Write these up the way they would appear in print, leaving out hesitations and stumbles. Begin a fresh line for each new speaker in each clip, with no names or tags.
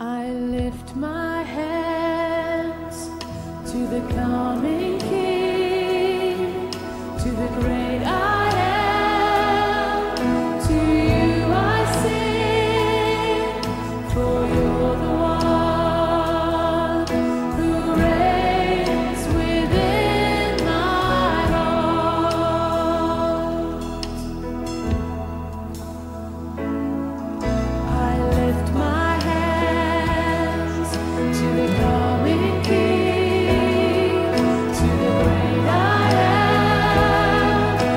I lift my hands to the coming King, to the great I am. To you I sing, for you're the one who reigns within my heart. I lift my hands to the coming King, to the great I am.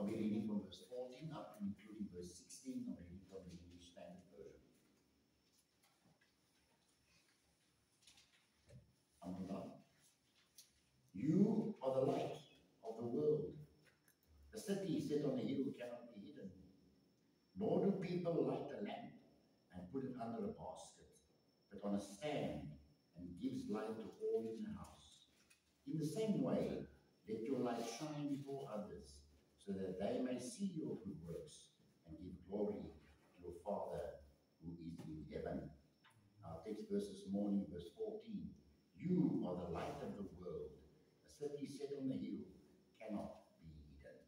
I'll be reading from verse 14 up to including verse 16. I'm reading from the English Standard Version. I'm done. You are the light of the world. The city set on a hill cannot be hidden. Nor do people light a lamp and put it under a basket, but on a stand, and gives light to all in the house. In the same way, let your light shine before others, so that they may see your good works and give glory to your Father who is in verse this morning, verse 14. You are the light of the world. A city set on the hill cannot be hidden.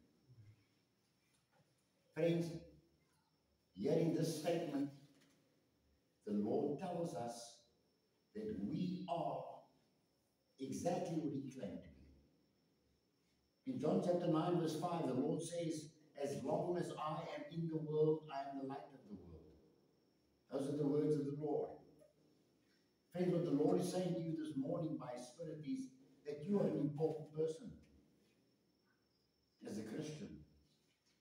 Friends, here in this statement, the Lord tells us that we are exactly what He claimed to be. In John chapter 9, verse 5, the Lord says, as long as I am in the world, I am the light of the world. Those are the words of the Lord. Friends, what the Lord is saying to you this morning by His Spirit is that you are an important person as a Christian.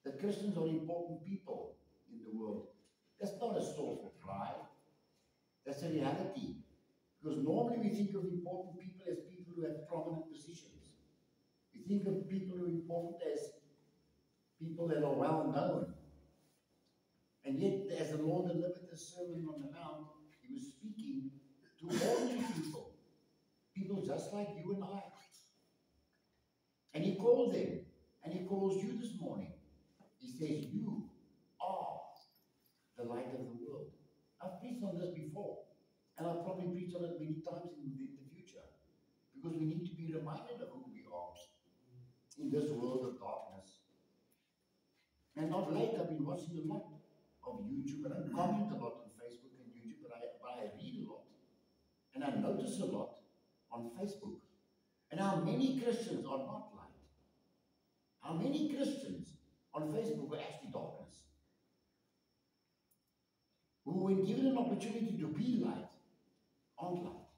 That Christians are important people in the world. That's not a source of pride. That's a reality. Because normally we think of important people as people who have prominent positions. We think of people who are important as people that are well known. And yet, as the Lord delivered the Sermon on the Mount, He was speaking to ordinary people. People just like you and I. And He called them. And He calls you this morning. He says, you are the light of the world. I've preached on this before. And I'll probably preach on it many times in the future. Because we need to be reminded of who we are in this world of darkness. And of late, I've been watching a lot of YouTube. I don't comment a lot on Facebook and YouTube, but I read a lot. And I notice a lot on Facebook. And how many Christians are not light. How many Christians on Facebook are actually darkness. Who, when given an opportunity to be light, aren't light.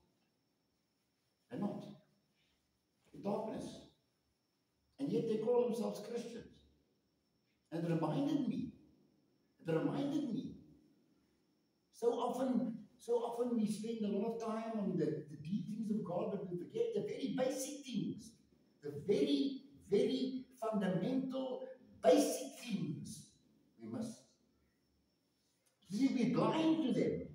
They're not. In darkness. And yet they call themselves Christians. And it reminded me. So often we spend a lot of time on the deep things of God, but we forget the very basic things. The very, very fundamental, basic things we must. See, we're blind to them.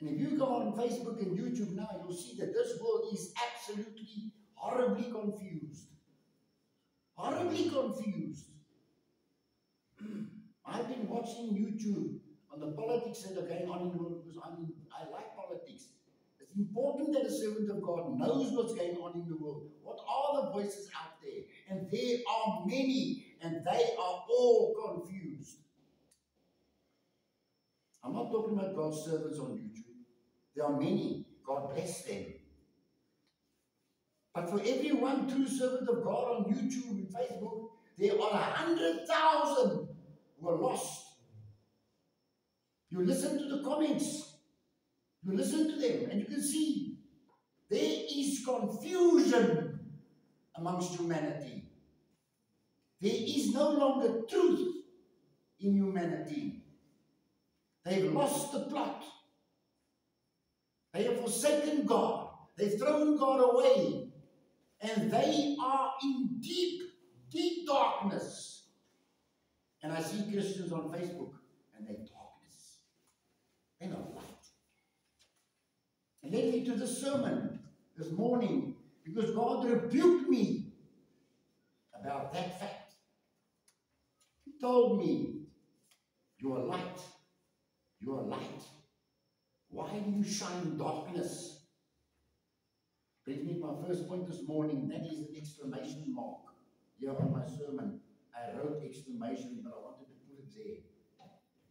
And if you go on Facebook and YouTube now, you'll see that this world is absolutely, horribly confused. Horribly confused. I've been watching YouTube on the politics that are going on in the world because I like politics. It's important that a servant of God knows what's going on in the world. What are the voices out there? And there are many, and they are all confused. I'm not talking about God's servants on YouTube. There are many. God bless them. But for every one true servant of God on YouTube and Facebook, there are 100,000 who are lost. You listen to the comments. You listen to them and you can see there is confusion amongst humanity. There is no longer truth in humanity. They've lost the plot. They have forsaken God. They've thrown God away. And they are in deep, deep darkness. And I see Christians on Facebook and they're darkness. They're not light. And led me to the sermon this morning because God rebuked me about that fact. He told me, you are light. You are light. Why do you shine in darkness? Brings me to my first point this morning. That is an exclamation mark. Here on my sermon, I wrote exclamation, but I wanted to put it there.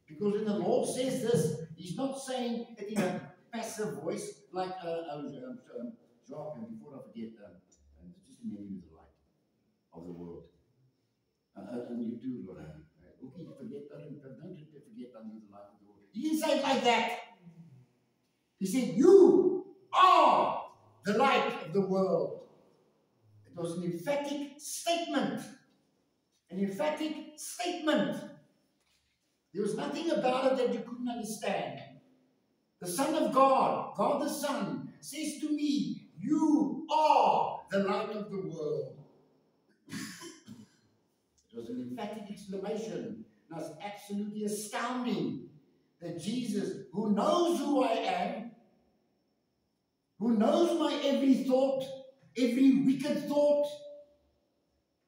Because when the Lord says this, He's not saying it in a passive voice like, Jacques, and before I forget, just remember you the light of the world. And you too, Lord. Okay, don't forget I'm you the light of the world. He didn't say it like that. He said, you are the light of the world. It was an emphatic statement. An emphatic statement. There was nothing about it that you couldn't understand. The Son of God, God the Son, says to me, you are the light of the world. It was an emphatic exclamation. And it was absolutely astounding that Jesus, who knows who I am, who knows my every thought, every wicked thought,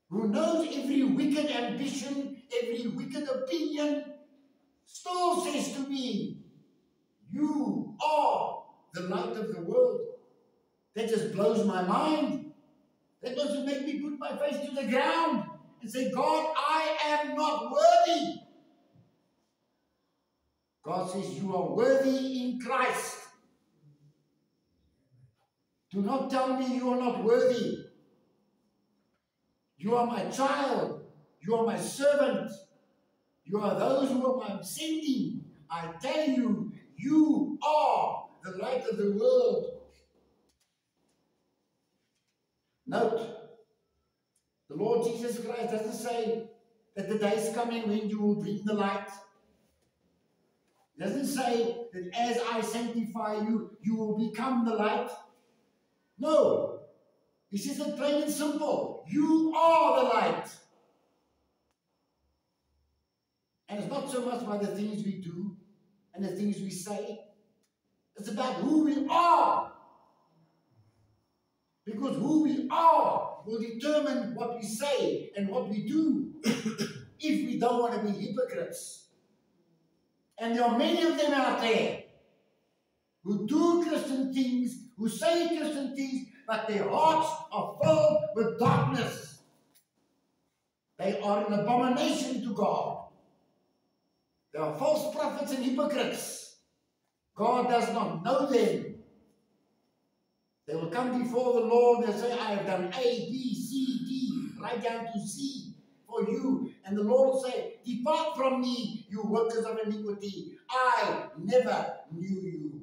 who knows every wicked ambition, every wicked opinion, still says to me, You are the light of the world. That just blows my mind. That doesn't make me put my face to the ground and say, God, I am not worthy. God says, you are worthy in Christ. Do not tell me you are not worthy. You are my child. You are my servant. You are those whom I am sending. I tell you, you are the light of the world. Note, the Lord Jesus Christ doesn't say that the day is coming when you will bring the light. He doesn't say that as I sanctify you, you will become the light. No. He says it plain and simple. You are the light. And it's not so much by the things we do and the things we say. It's about who we are. Because who we are will determine what we say and what we do if we don't want to be hypocrites. And there are many of them out there who do Christian things, who say Christian things, but their hearts are filled with darkness. They are an abomination to God. They are false prophets and hypocrites. God does not know them. They will come before the Lord and say, I have done A, B, C, D, right down to C for you. And the Lord will say, depart from me, you workers of iniquity. I never knew you.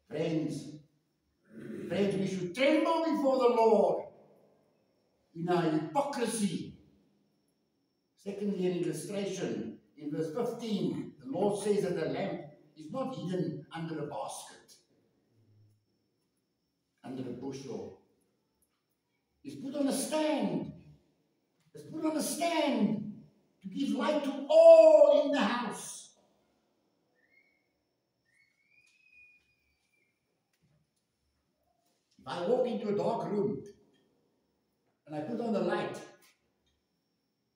Friends, we should tremble before the Lord in our hypocrisy. Secondly, an illustration. In verse 15, the Lord says that the lamp is not hidden under a basket, under a bushel. It's put on a stand. It's put on a stand to give light to all in the house. If I walk into a dark room and I put on the light,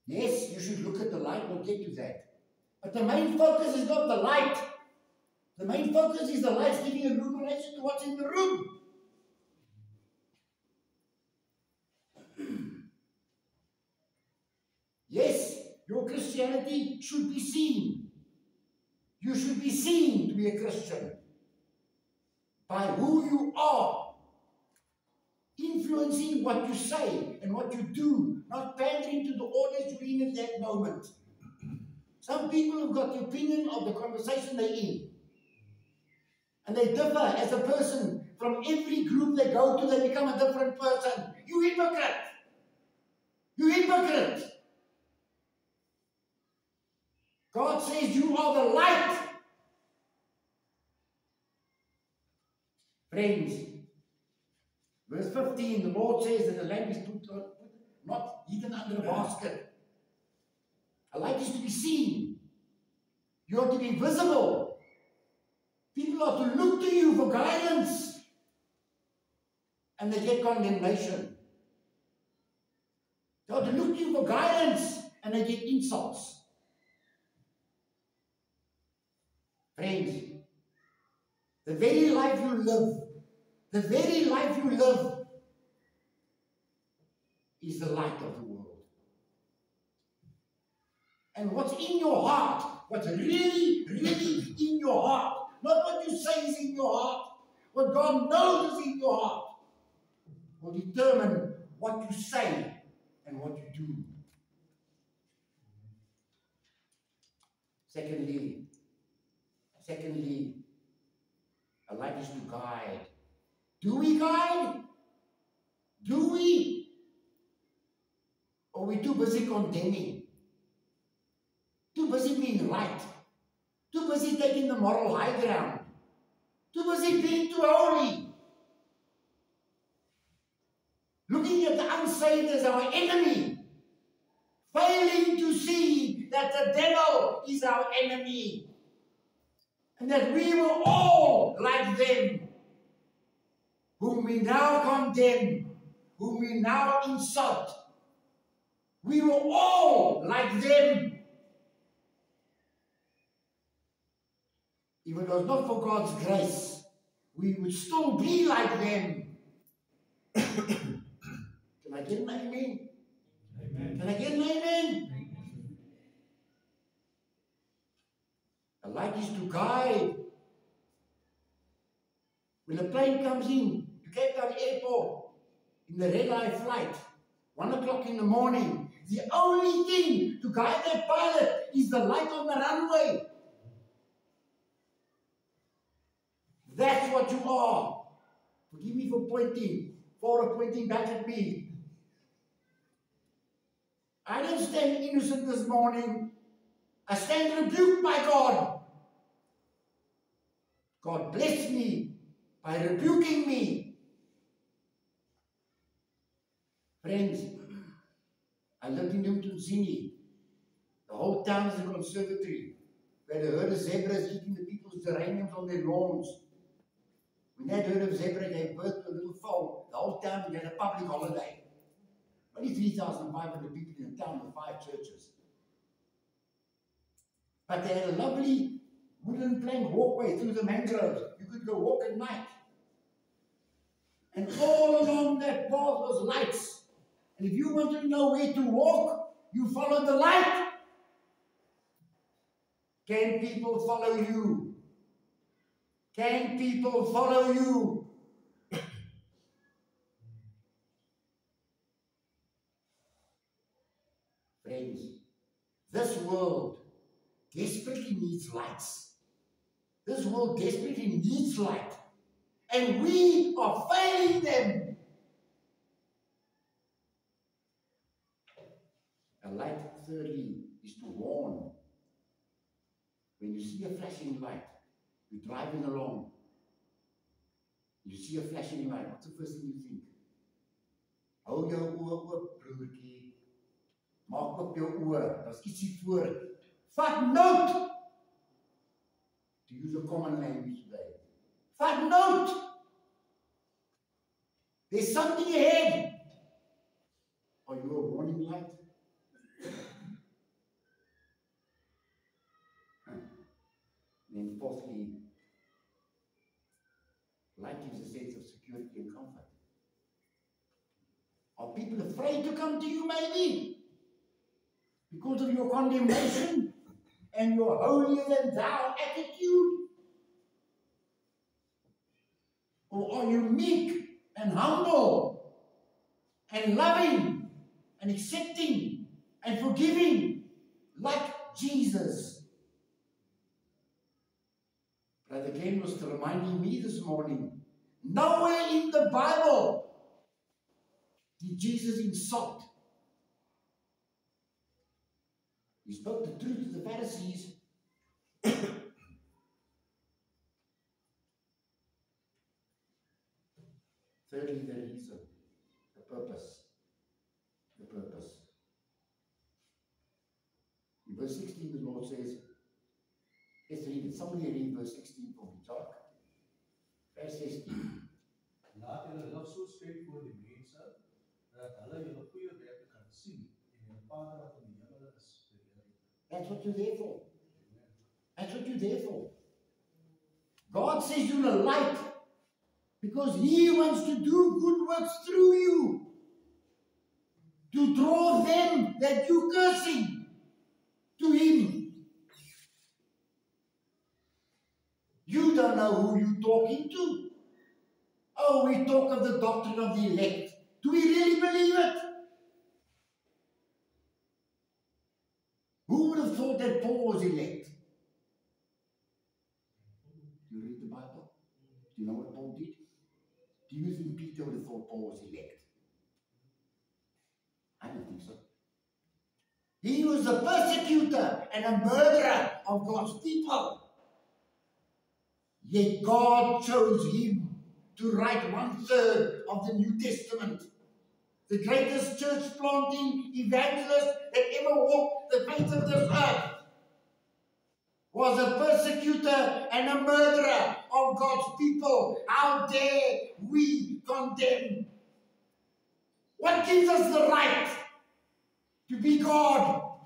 yes, you should look at the light, we'll get to that. But the main focus is not the light. The main focus is the light giving illumination to what's in the room. Yes, your Christianity should be seen. You should be seen to be a Christian by who you are, influencing what you say and what you do, not pandering to the audience you're in at that moment. Some people have got the opinion of the conversation they're in. And they differ as a person. From every group they go to, they become a different person. You hypocrite! You hypocrite! God says you are the light. Friends, verse 15, the Lord says that the lamp is put not hidden under a basket. A light is to be seen. You are to be visible. People are to look to you for guidance. And they get condemnation. They are to look to you for guidance and they get insults. Friends, the very life you live is the light of the world. And what's in your heart, what's really, really in your heart, not what you say is in your heart, what God knows is in your heart, will determine what you say and what you do. Secondly, a light is to guide. Do we guide? Do we? Or are we too busy condemning? Too busy being right? Too busy taking the moral high ground? Too busy being too holy? Looking at the unsaved as our enemy? Failing to see that the devil is our enemy? And that we were all like them, whom we now condemn, whom we now insult. We were all like them. If it was not for God's grace, we would still be like them. Can I get an amen?
Amen.
Can I get an amen? The light is to guide. When a plane comes in to Cape Town Airport in the red-eye flight, 1 o'clock in the morning, the only thing to guide that pilot is the light on the runway. That's what you are. Forgive me for pointing back at me. I didn't stand innocent this morning. I stand rebuked by God. God bless me by rebuking me. Friends, I lived in Umtunsini. The whole town is a conservatory where the herd of zebras eating the people's geraniums on their lawns. When that herd of zebra gave birth to a little foal, the whole town had a public holiday. Only 3,500 people in the town with 5 churches. But they had a lovely wooden plank walkway through the mangroves. You could go walk at night. And all along that path was lights. And if you wanted to know where to walk, you followed the light. Can people follow you? Can people follow you? Friends, this world desperately needs lights. This world desperately needs light. And we are failing them. A light, thirdly, is to warn. When you see a flashing light, you're driving along. You see a flashing light. What's the first thing you think? Hou jou oë oop, broertjie. Maak oop jou oë. Daar's ietsie voor. Vat note. To use a common language today. Vat note. There's something ahead. Are you a warning light? Then fourthly, light gives a sense of security and comfort. Are people afraid to come to you maybe? Because of your condemnation and your holier than thou attitude? Or are you meek and humble and loving and accepting and forgiving like Jesus? Brother Glenn was reminding me this morning, nowhere in the Bible did Jesus insult. He spoke the truth to the Pharisees. Thirdly, the reason, the purpose. The purpose. In verse 16, the Lord says, let's read it. Somebody read verse 16 for me, Jacques. Vers 16.
Laat julle lig so skyn voor die mense dat hulle julle goeie werke kan sien en julle Vader wat in die hemel is verheerlik.
That's what you're there for. That's what you're there for. God says you're a light because He wants to do good works through you. To draw them that you're cursing to Him. You don't know who you're talking to. Oh, we talk of the doctrine of the elect. Do we really believe it? Who would have thought that Paul was elect? Do you read the Bible? Do you know what Paul did? Do you think Peter would have thought Paul was elect? I don't think so. He was a persecutor and a murderer of God's people. Yet God chose him to write 1/3 of the New Testament. The greatest church planting evangelist that ever walked the face of this earth was a persecutor and a murderer of God's people. How dare we condemn? What gives us the right to be God?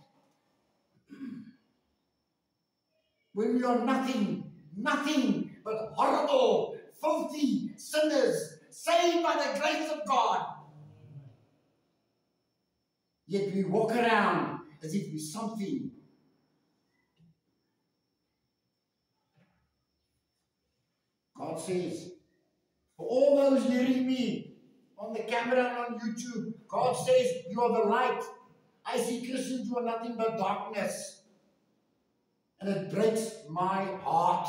When we are nothing nothing but horrible, filthy sinners saved by the grace of God. Yet we walk around as if we're something. God says, for all those hearing me on the camera and on YouTube, God says, you are the light. I see Christians who are nothing but darkness. And it breaks my heart.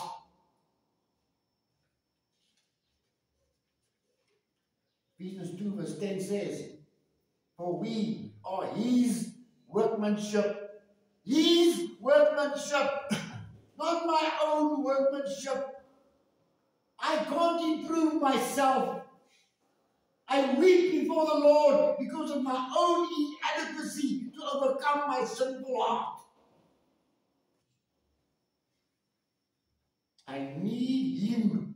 Ephesians 2 verse 10 says, for we are His workmanship. His workmanship. Not my own workmanship. I can't improve myself. I weep before the Lord because of my own inadequacy to overcome my sinful heart. I need Him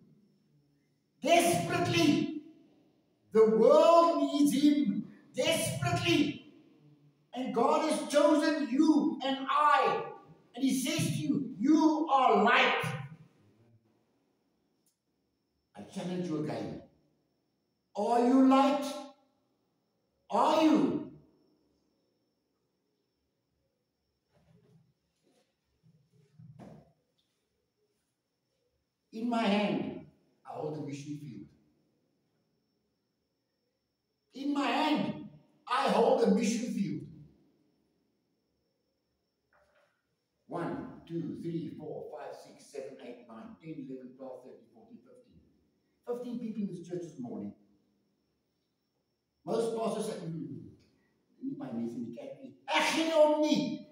desperately. The world needs Him desperately. And God has chosen you and I. And He says to you, you are light. I challenge you again. Are you light? Are you? In my hand, I hold a mission field. In my hand, I hold a mission field. 1, 2, 3, 4, 5, 6, 7, 8, 9, 10, 11, 12, 13, 14, 15. 15 people in this church this morning. Most pastors say, my niece in the category. Actually, only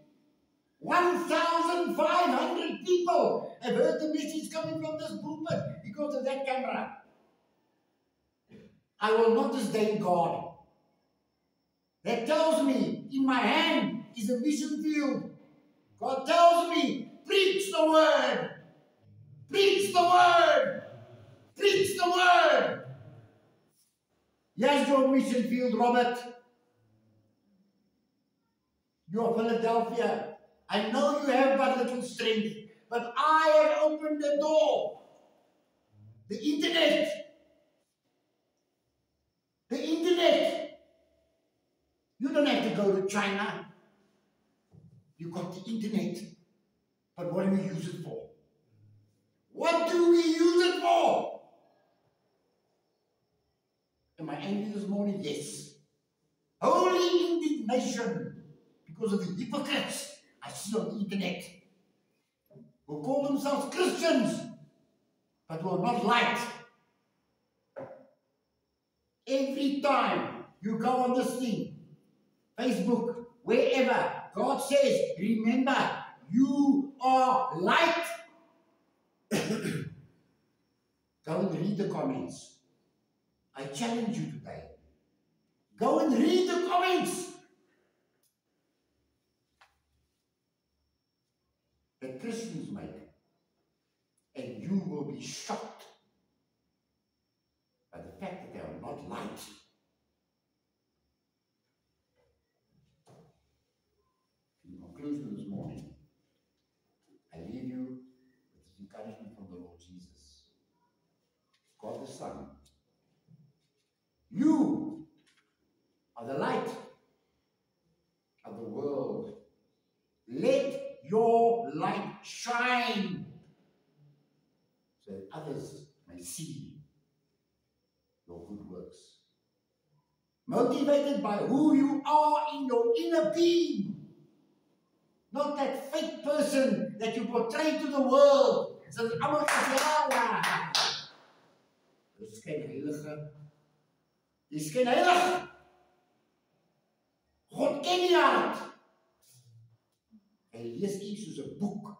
1,500 people have heard the message coming from this pulpit because of that camera. I will not disdain God. That tells me in my hand is a mission field. God tells me, preach the word. Preach the word. Preach the word. Here's your mission field, Robert. You are Philadelphia. I know you have but little strength, but I have opened the door. The internet. The internet. You don't have to go to China. You got the internet. But what do we use it for? What do we use it for? Am I angry this morning? Yes. Holy indignation because of the hypocrites I see on the internet who call themselves Christians but who are not light. Every time you go on this thing, Facebook, wherever, God says, remember, you are light. Go and read the comments. I challenge you today. Go and read the comments that Christians make. And you will be shocked by the fact that they are not light. In conclusion this morning, I leave you with this encouragement from the Lord Jesus. God the Son, you are the light of the world. Let your light shine so that others may see your good works. Motivated by who you are in your inner being. Not that fake person that you portray to the world. So that I'm not Dis geen heilige. Dis geen heilig. God ken je hart. Hy lees iets soos 'n boek.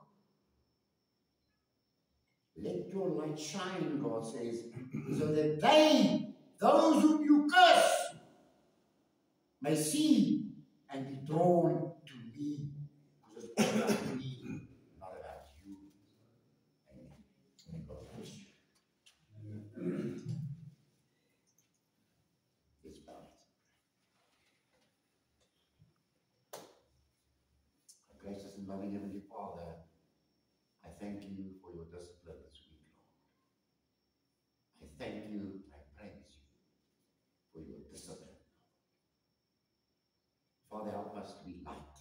Let your light shine, God says, so that they, those whom you curse, may see and be drawn to me. Because it's all about me, not about you. Amen. May God bless you. Let's bow. Gracious and loving Heavenly Father, I thank you for your discipline this week, Lord. I thank you and I praise you for your discipline. Father, help us to be light.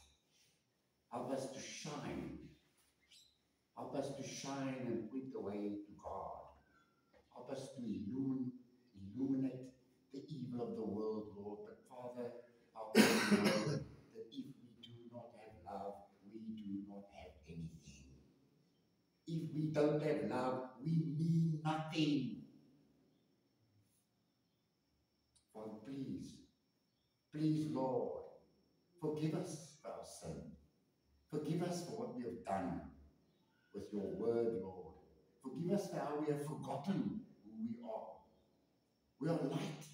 Help us to shine. Help us to shine and point the way to God. Help us to illuminate the evil of the world, Lord. But Father, help us to know that if we do not have love, we do not have anything. If we don't have love, we mean nothing. Father, please, Lord, forgive us for our sin. Forgive us for what we have done with your word, Lord. Forgive us for how we have forgotten who we are. We are light.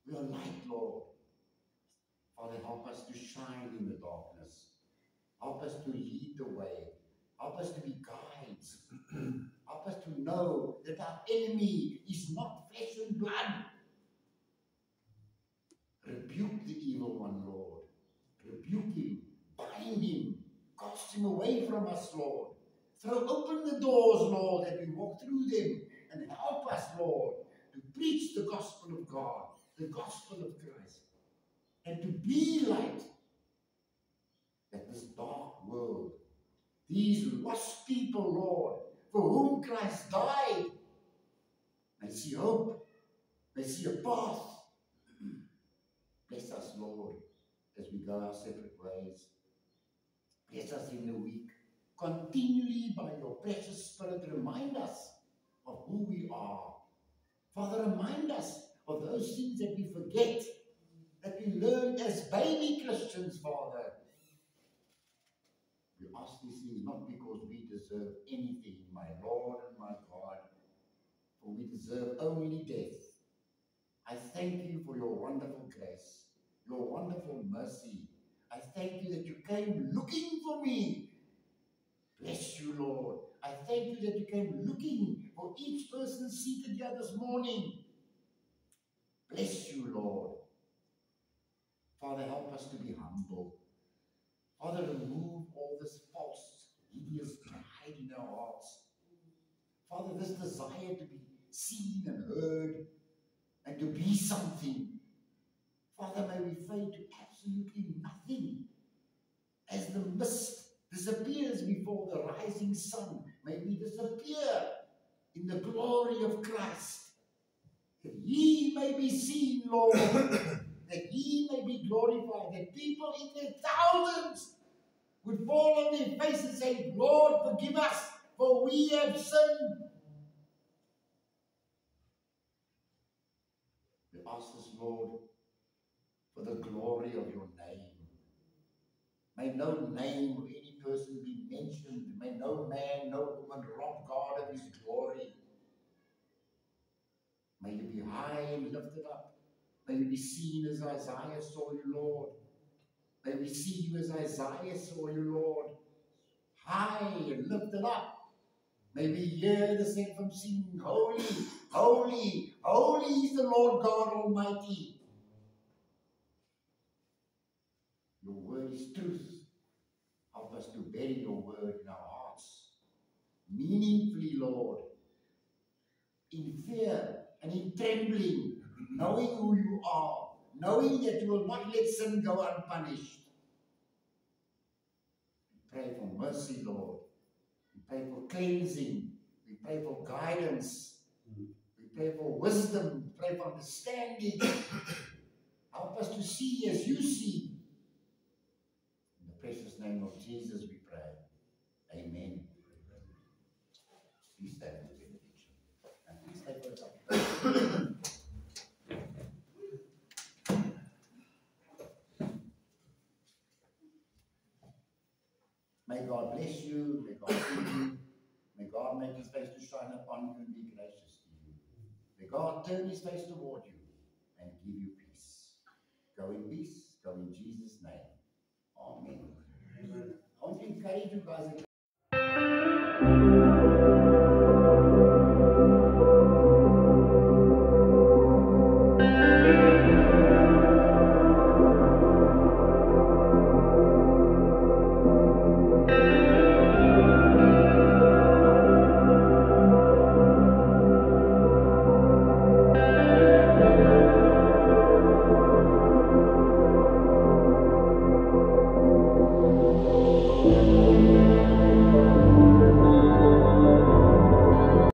We are light, Lord. Father, help us to shine in the darkness. Help us to lead the way. Help us to be guides. Help us to know that our enemy is not flesh and blood. Rebuke the evil one, Lord. Rebuke him. Bind him. Cast him away from us, Lord. Throw open the doors, Lord, that we walk through them. And help us, Lord, to preach the gospel of God, the gospel of Christ. And to be light that this dark world, these lost people, Lord, for whom Christ died, may see hope, may see a path. Bless us, Lord, as we go our separate ways. Bless us in the week. Continually, by your precious Spirit, remind us of who we are. Father, remind us of those things that we forget, that we learned as baby Christians, Father. We ask these things not because we deserve anything, my Lord and my God, for we deserve only death. I thank you for your wonderful grace, your wonderful mercy. I thank you that you came looking for me. Bless you, Lord. I thank you that you came looking for each person seated here this morning. Bless you, Lord. Father, help us to be humble. Father, remove all this false, hideous pride in our hearts. Father, this desire to be seen and heard and to be something. Father, may we fade to absolutely nothing. As the mist disappears before the rising sun, may we disappear in the glory of Christ. That ye may be seen, Lord, that ye may be glorified, that people in their thousands would fall on their faces and say, Lord, forgive us, for we have sinned. We ask this, Lord, for the glory of your name. May no name of any person be mentioned. May no man, no woman rob God of his glory. May you be high and lifted up. May you be seen as Isaiah saw you, Lord. May we see you as Isaiah saw you, Lord. High and lifted up. May we hear the seraphim singing, Holy, holy, holy is the Lord God Almighty. Your word is truth. Help us to bury your word in our hearts. Meaningfully, Lord. In fear and in trembling, knowing who you are, knowing that you will not let sin go unpunished. We pray for mercy, Lord. We pray for cleansing. We pray for guidance. We pray for wisdom. We pray for understanding. Help us to see as you see. In the precious name of Jesus we pray. Amen. Please stand for the benediction. And please take for a couple. May God bless you. May God keep you. May God make his face to shine upon you and be gracious to you. May God turn his face toward you and give you peace. Go in peace. Go in Jesus' name. Amen. I want to encourage you guys.